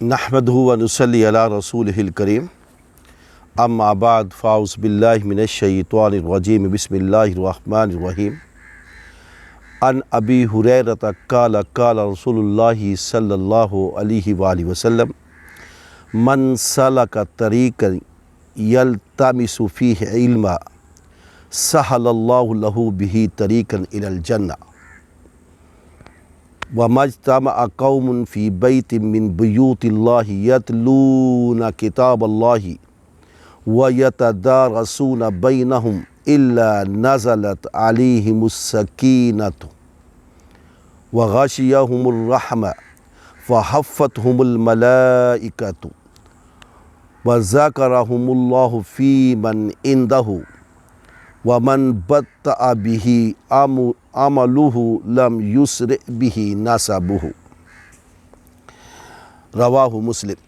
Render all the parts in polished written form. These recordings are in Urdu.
نحمدہ و نصلی علی رسولہ الکریم اما بعد فاعوذ باللہ من الشیطان الرجیم بسم اللہ الرحمن الرحیم عن ابی ہریرۃ قال قال رسول اللہ صلی اللہ علیہ وآلہ وسلم من سلک طریقا یلتمس فیہ علما سہل اللہ لہ بہ طریقا الی الجنہ وَمَا اجْتَمَعَ قَوْمٌ فِي بَيْتٍ مِّن بُيُوتِ اللَّهِ يَتْلُونَ كِتَابَ اللَّهِ وَيَتَدَارَسُونَ بَيْنَهُمْ إِلَّا نَزَلَتْ عَلَيْهِمُ السَّكِينَةُ وَغَشِيَهُمُ الرَّحْمَةُ وَحَفَّتْهُمُ الْمَلَائِكَةُ وَذَكَرَهُمُ اللَّهُ فِي مَنْ عِندَهُ وَمَنْ بَطَّأَ بِهِ عَمَلُهُ لَمْ يُسْرِعْ بِهِ نَسَبُهُ رواہ مسلم۔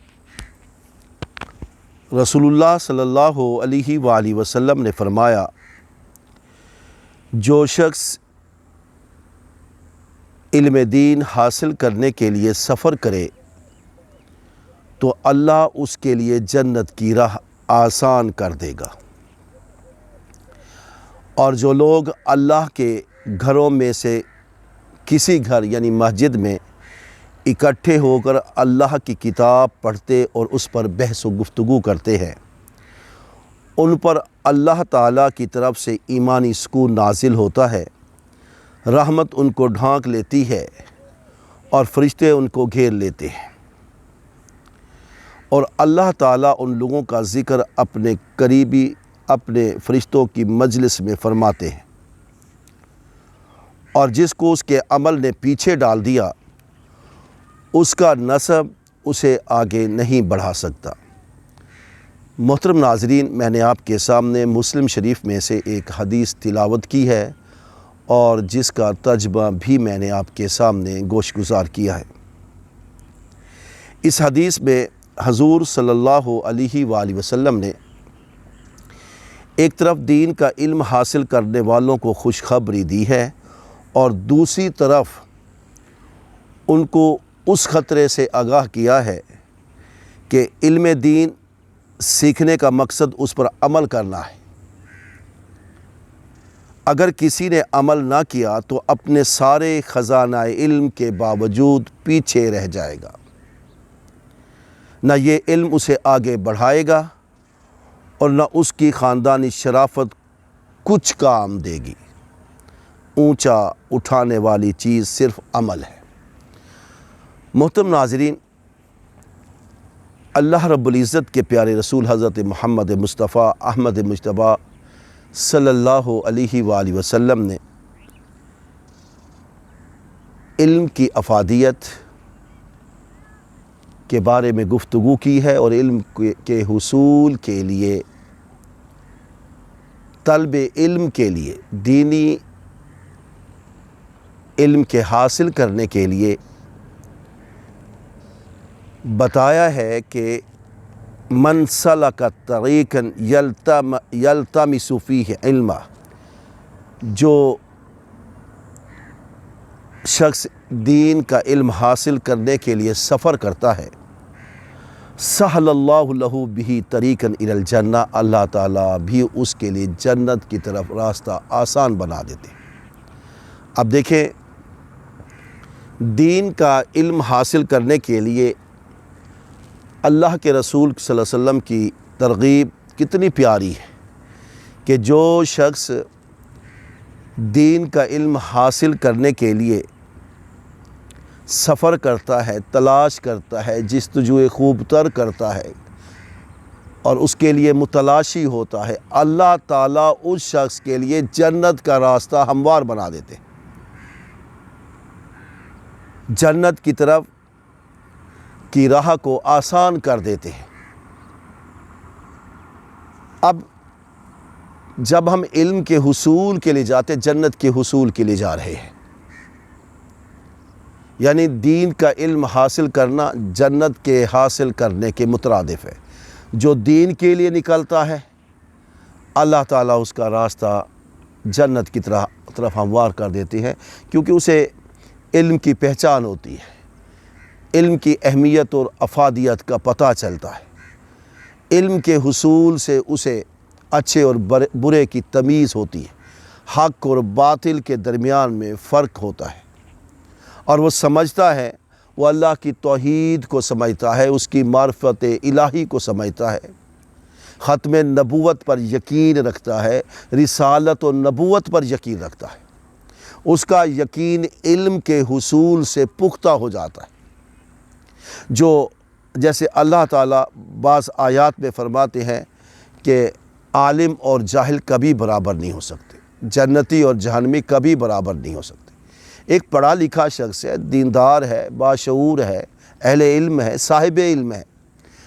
رسول اللہ صلی اللہ علیہ وآلہ وسلم نے فرمایا، جو شخص علم دین حاصل کرنے کے لیے سفر کرے تو اللہ اس کے لیے جنت کی راہ آسان کر دے گا، اور جو لوگ اللہ کے گھروں میں سے کسی گھر یعنی مسجد میں اکٹھے ہو کر اللہ کی کتاب پڑھتے اور اس پر بحث و گفتگو کرتے ہیں، ان پر اللہ تعالیٰ کی طرف سے ایمانی سکون نازل ہوتا ہے، رحمت ان کو ڈھانک لیتی ہے اور فرشتے ان کو گھیر لیتے ہیں، اور اللہ تعالیٰ ان لوگوں کا ذکر اپنے قریبی اپنے فرشتوں کی مجلس میں فرماتے ہیں، اور جس کو اس کے عمل نے پیچھے ڈال دیا اس کا نسب اسے آگے نہیں بڑھا سکتا۔ محترم ناظرین، میں نے آپ کے سامنے مسلم شریف میں سے ایک حدیث تلاوت کی ہے اور جس کا ترجمہ بھی میں نے آپ کے سامنے گوش گزار کیا ہے۔ اس حدیث میں حضور صلی اللہ علیہ وآلہ وسلم نے ایک طرف دین کا علم حاصل کرنے والوں کو خوشخبری دی ہے اور دوسری طرف ان کو اس خطرے سے آگاہ کیا ہے کہ علم دین سیکھنے کا مقصد اس پر عمل کرنا ہے۔ اگر کسی نے عمل نہ کیا تو اپنے سارے خزانہ علم کے باوجود پیچھے رہ جائے گا، نہ یہ علم اسے آگے بڑھائے گا اور نہ اس کی خاندانی شرافت کچھ کام دے گی۔ اونچا اٹھانے والی چیز صرف عمل ہے۔ محترم ناظرین، اللہ رب العزت کے پیارے رسول حضرت محمد مصطفیٰ احمد مجتبیٰ صلی اللہ علیہ وآلہ وسلم نے علم کی افادیت کے بارے میں گفتگو کی ہے اور علم کے حصول کے لیے، طلب علم کے لیے، دینی علم کے حاصل کرنے کے لیے بتایا ہے کہ من سلک طریقا یلتمس فیہ علما، جو شخص دین کا علم حاصل کرنے کے لیے سفر کرتا ہے، سہل اللہ لہ بہ طریقا الی الجنہ، اللہ تعالیٰ بھی اس کے لیے جنت کی طرف راستہ آسان بنا دیتے ہیں۔ اب دیکھیں، دین کا علم حاصل کرنے کے لیے اللہ کے رسول صلی اللہ علیہ وسلم کی ترغیب کتنی پیاری ہے کہ جو شخص دین کا علم حاصل کرنے کے لیے سفر کرتا ہے، تلاش کرتا ہے، جستجو خوب تر کرتا ہے اور اس کے لیے متلاشی ہوتا ہے، اللہ تعالیٰ اس شخص کے لیے جنت کا راستہ ہموار بنا دیتے ہیں، جنت کی طرف کی راہ کو آسان کر دیتے ہیں۔ اب جب ہم علم کے حصول کے لیے جاتے، جنت کے حصول کے لیے جا رہے ہیں، یعنی دین کا علم حاصل کرنا جنت کے حاصل کرنے کے مترادف ہے۔ جو دین کے لیے نکلتا ہے، اللہ تعالیٰ اس کا راستہ جنت کی طرف ہموار کر دیتے ہیں، کیونکہ اسے علم کی پہچان ہوتی ہے، علم کی اہمیت اور افادیت کا پتہ چلتا ہے۔ علم کے حصول سے اسے اچھے اور برے کی تمیز ہوتی ہے، حق اور باطل کے درمیان میں فرق ہوتا ہے، اور وہ سمجھتا ہے، وہ اللہ کی توحید کو سمجھتا ہے، اس کی معرفت الہی کو سمجھتا ہے، ختم نبوت پر یقین رکھتا ہے، رسالت و نبوت پر یقین رکھتا ہے۔ اس کا یقین علم کے حصول سے پختہ ہو جاتا ہے، جو جیسے اللہ تعالیٰ بعض آیات میں فرماتے ہیں کہ عالم اور جاہل کبھی برابر نہیں ہو سکتے، جنتی اور جہنمی کبھی برابر نہیں ہو سکتے۔ ایک پڑھا لکھا شخص ہے، دیندار ہے، باشعور ہے، اہل علم ہے، صاحب علم ہے،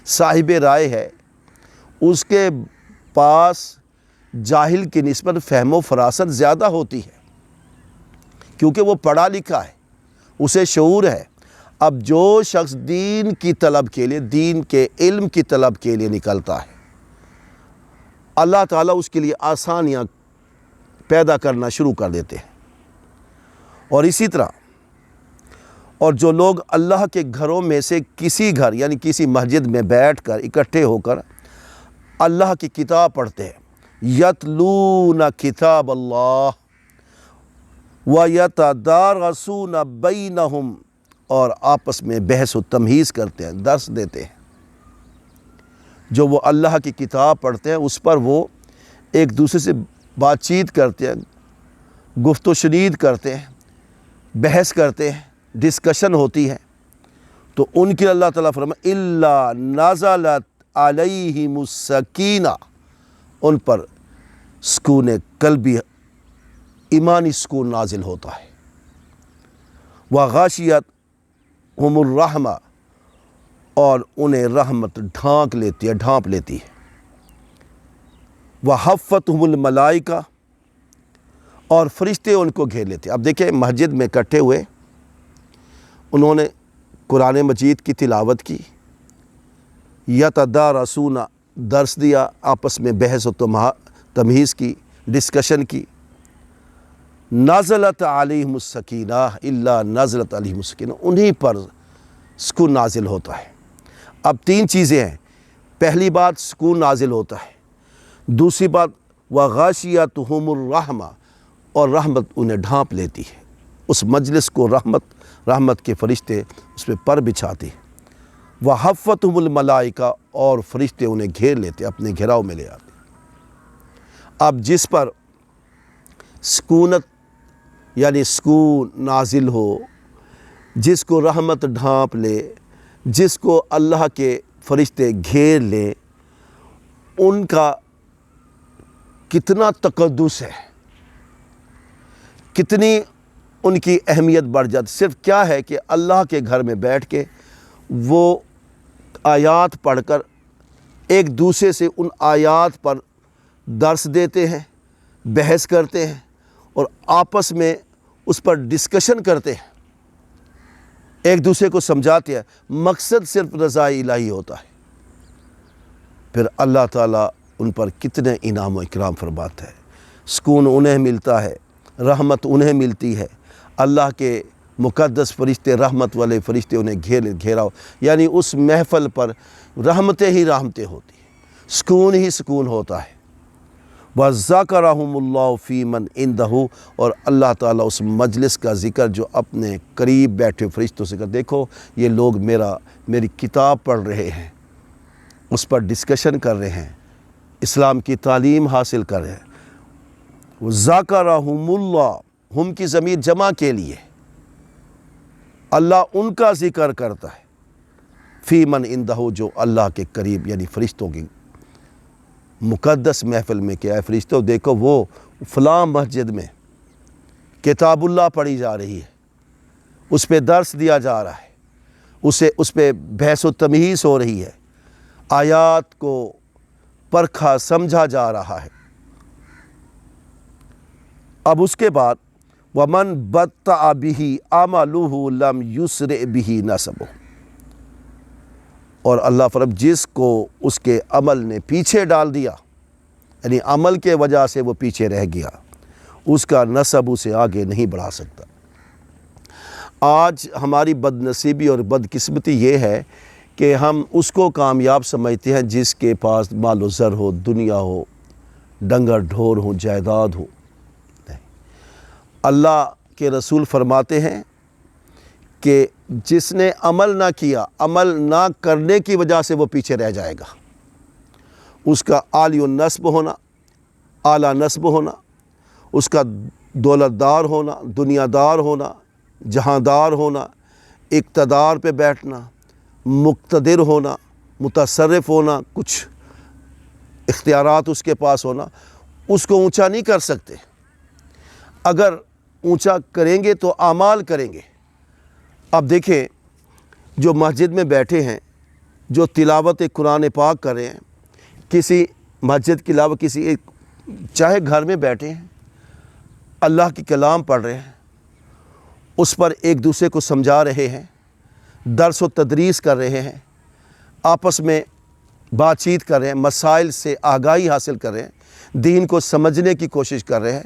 صاحب رائے ہے، اس کے پاس جاہل کی نسبت فہم و فراست زیادہ ہوتی ہے، کیونکہ وہ پڑھا لکھا ہے، اسے شعور ہے۔ اب جو شخص دین کی طلب کے لیے، دین کے علم کی طلب کے لیے نکلتا ہے، اللہ تعالیٰ اس کے لیے آسانیاں پیدا کرنا شروع کر دیتے ہیں۔ اور اسی طرح اور جو لوگ اللہ کے گھروں میں سے کسی گھر یعنی کسی مسجد میں بیٹھ کر اکٹھے ہو کر اللہ کی کتاب پڑھتے ہیں، یتلون کتاب اللہ ویتدارسون بینہم، اور آپس میں بحث و تمہیز کرتے ہیں، درس دیتے ہیں۔ جو وہ اللہ کی کتاب پڑھتے ہیں اس پر وہ ایک دوسرے سے بات چیت کرتے ہیں، گفت و شنید کرتے ہیں، بحث کرتے ہیں، ڈسکشن ہوتی ہے، تو ان کی اللہ تعالیٰ فرمائے الا نزلت علیہم السکینہ، ان پر سکون قلبی، ایمانی سکون نازل ہوتا ہے۔ وغاشیتہم الرحمہ، اور انہیں رحمت ڈھانپ لیتی ہے۔ وحفتہم الملائکہ، اور فرشتے ان کو گھیر لیتے ہیں۔ اب دیکھیں، مسجد میں اکٹھے ہوئے، انہوں نے قرآن مجید کی تلاوت کی، یتدارسون، درس دیا، آپس میں بحث و تمہیز کی، ڈسکشن کی۔ نازلت علیہم السکینہ، الا نازلت علیہم السکینہ، انہی پر سکون نازل ہوتا ہے۔ اب تین چیزیں ہیں، پہلی بات سکون نازل ہوتا ہے، دوسری بات وغاشیتہم الرحمہ، اور رحمت انہیں ڈھانپ لیتی ہے، اس مجلس کو رحمت کے فرشتے اس پہ پر بچھاتے ہیں۔ وحفتہم الملائکہ، اور فرشتے انہیں گھیر لیتے، اپنے گھیراؤ میں لے آتے۔ اب جس پر سکونت یعنی سکون نازل ہو، جس کو رحمت ڈھانپ لے، جس کو اللہ کے فرشتے گھیر لیں، ان کا کتنا تقدس ہے، کتنی ان کی اہمیت بڑھ جاتی۔ صرف کیا ہے کہ اللہ کے گھر میں بیٹھ کے وہ آیات پڑھ کر ایک دوسرے سے ان آیات پر درس دیتے ہیں، بحث کرتے ہیں، اور آپس میں اس پر ڈسکشن کرتے ہیں، ایک دوسرے کو سمجھاتے ہیں۔ مقصد صرف رضا الہی ہوتا ہے۔ پھر اللہ تعالیٰ ان پر کتنے انعام و اکرام فرماتا ہے، سکون انہیں ملتا ہے، رحمت انہیں ملتی ہے، اللہ کے مقدس فرشتے، رحمت والے فرشتے انہیں گھیراؤ، یعنی اس محفل پر رحمتیں ہی رحمتیں ہوتی ہیں، سکون ہی سکون ہوتا ہے۔ وَذَكَرَهُمُ اللَّهُ فِي مَنْ عِنْدَهُ، اور اللہ تعالیٰ اس مجلس کا ذکر جو اپنے قریب بیٹھے فرشتوں سے کر، دیکھو یہ لوگ میری کتاب پڑھ رہے ہیں، اس پر ڈسکشن کر رہے ہیں، اسلام کی تعلیم حاصل کر رہے ہیں۔ وَذَكَرَهُمُ اللَّهُ، ہم کی ضمیر جمع کے لیے، اللہ ان کا ذکر کرتا ہے، فی من عندہ، جو اللہ کے قریب یعنی فرشتوں کی مقدس محفل میں کیا ہے، فرشتوں دیکھو وہ فلاں مسجد میں کتاب اللہ پڑھی جا رہی ہے، اس پہ درس دیا جا رہا ہے، اس پہ بحث و تمہیز ہو رہی ہے، آیات کو پرکھا سمجھا جا رہا ہے۔ اب اس کے بعد وَمَنْ بَطَّأَ بِهِ عَمَلُهُ لَمْ يُسْرِعْ بِهِ نَسَبُهُ، اور اللہ فرماتا جس کو اس کے عمل نے پیچھے ڈال دیا، یعنی عمل کے وجہ سے وہ پیچھے رہ گیا، اس کا نسب اسے آگے نہیں بڑھا سکتا۔ آج ہماری بد نصیبی اور بدقسمتی یہ ہے کہ ہم اس کو کامیاب سمجھتے ہیں جس کے پاس مال و زر ہو، دنیا ہو، ڈنگر ڈھور ہو، جائیداد ہو۔ اللہ کے رسول فرماتے ہیں کہ جس نے عمل نہ کیا، عمل نہ کرنے کی وجہ سے وہ پیچھے رہ جائے گا۔ اس کا عالی النسب ہونا، اعلیٰ نسب ہونا، اس کا دولت دار ہونا، دنیا دار ہونا، جہاندار ہونا، اقتدار پہ بیٹھنا، مقتدر ہونا، متصرف ہونا، کچھ اختیارات اس کے پاس ہونا، اس کو اونچا نہیں کر سکتے۔ اگر اونچا کریں گے تو اعمال کریں گے۔ اب دیکھیں، جو مسجد میں بیٹھے ہیں، جو تلاوت قرآن پاک کر رہے ہیں، کسی مسجد کے علاوہ کسی ایک چاہے گھر میں بیٹھے ہیں، اللہ کی کلام پڑھ رہے ہیں، اس پر ایک دوسرے کو سمجھا رہے ہیں، درس و تدریس کر رہے ہیں، آپس میں بات چیت کر رہے ہیں، مسائل سے آگاہی حاصل کر رہے ہیں، دین کو سمجھنے کی کوشش کر رہے ہیں،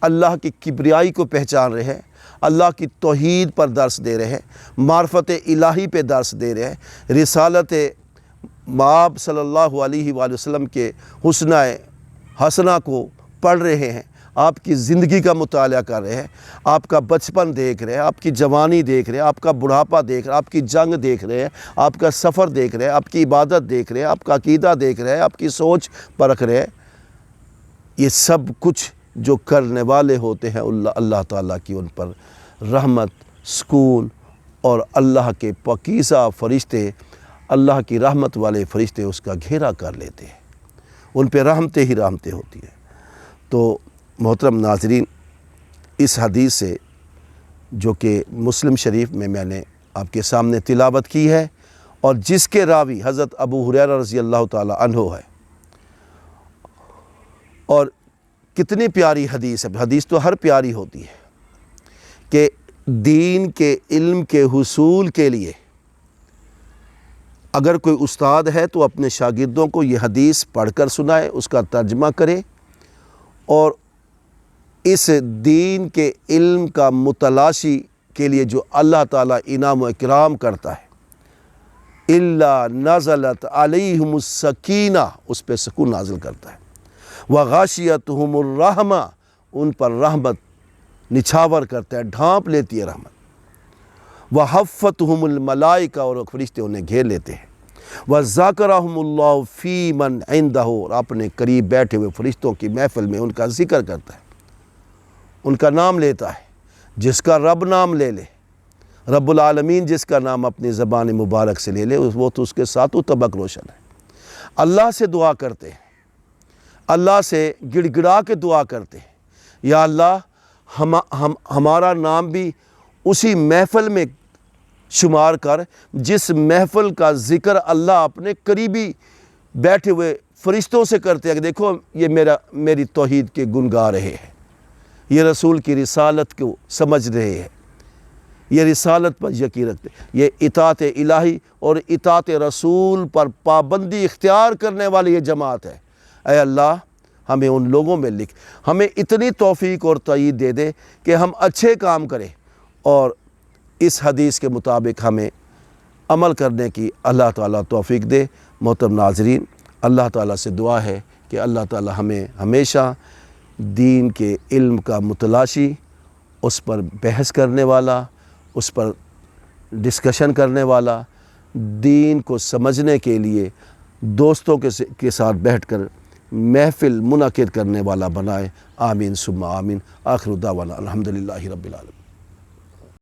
اللہ کی کبریائی کو پہچان رہے ہیں، اللہ کی توحید پر درس دے رہے ہیں، معرفت الہی پہ درس دے رہے ہیں، رسالت مآب صلی اللہ علیہ وآلہ وسلم کے حسنہ حسنہ کو پڑھ رہے ہیں، آپ کی زندگی کا مطالعہ کر رہے ہیں، آپ کا بچپن دیکھ رہے ہیں، آپ کی جوانی دیکھ رہے ہیں، آپ کا بڑھاپا دیکھ رہے ہیں، آپ کی جنگ دیکھ رہے ہیں، آپ کا سفر دیکھ رہے ہیں، آپ کی عبادت دیکھ رہے ہیں، آپ کا عقیدہ دیکھ رہے ہیں، آپ کی سوچ پرکھ رہے ہیں۔ یہ سب کچھ جو کرنے والے ہوتے ہیں، اللہ تعالیٰ کی ان پر رحمت، سکون اور اللہ کے پاکیزہ فرشتے، اللہ کی رحمت والے فرشتے اس کا گھیرا کر لیتے ہیں، ان پہ رحمتیں ہی رحمتیں ہوتی ہیں۔ تو محترم ناظرین، اس حدیث سے جو کہ مسلم شریف میں نے آپ کے سامنے تلاوت کی ہے، اور جس کے راوی حضرت ابو ہریرہ رضی اللہ تعالی عنہ ہے، اور کتنی پیاری حدیث ہے، حدیث تو ہر پیاری ہوتی ہے، کہ دین کے علم کے حصول کے لیے اگر کوئی استاد ہے تو اپنے شاگردوں کو یہ حدیث پڑھ کر سنائے، اس کا ترجمہ کرے، اور اس دین کے علم کا متلاشی کے لیے جو اللہ تعالیٰ انعام و اکرام کرتا ہے، الا نزلت علیہم السکینہ، اس پہ سکون نازل کرتا ہے، وغاشیتہم الرحمہ، ان پر رحمت نچھاور کرتا ہے، ڈھانپ لیتی ہے رحمت، وحفتہم الملائکہ، اور فرشتے انہیں گھیر لیتے ہیں، وذاکرہم اللہ فی من عندہ، اور اپنے قریب بیٹھے ہوئے فرشتوں کی محفل میں ان کا ذکر کرتا ہے، ان کا نام لیتا ہے۔ جس کا رب نام لے لے، رب العالمین جس کا نام اپنی زبان مبارک سے لے لے، وہ تو اس کے ساتھ طبق روشن ہے۔ اللہ سے دعا کرتے ہیں، اللہ سے گڑ گڑا کے دعا کرتے ہیں، یا اللہ ہمارا نام بھی اسی محفل میں شمار کر جس محفل کا ذکر اللہ اپنے قریبی بیٹھے ہوئے فرشتوں سے کرتے ہیں، کہ دیکھو یہ میری توحید کے گن گا رہے ہیں، یہ رسول کی رسالت کو سمجھ رہے ہیں، یہ رسالت پر یقین رکھتے ہیں، یہ اطاعت الہی اور اطاعت رسول پر پابندی اختیار کرنے والی یہ جماعت ہے۔ اے اللہ ہمیں ان لوگوں میں لکھ، ہمیں اتنی توفیق اور تائید دے دے کہ ہم اچھے کام کریں، اور اس حدیث کے مطابق ہمیں عمل کرنے کی اللہ تعالیٰ توفیق دے۔ محترم ناظرین، اللہ تعالیٰ سے دعا ہے کہ اللہ تعالیٰ ہمیں ہمیشہ دین کے علم کا متلاشی، اس پر بحث کرنے والا، اس پر ڈسکشن کرنے والا، دین کو سمجھنے کے لیے دوستوں کے ساتھ بیٹھ کر محفل منعقد کرنے والا بنائے۔ آمین ثم آمین۔ آخر دعوانا الحمدللہ رب العالمین۔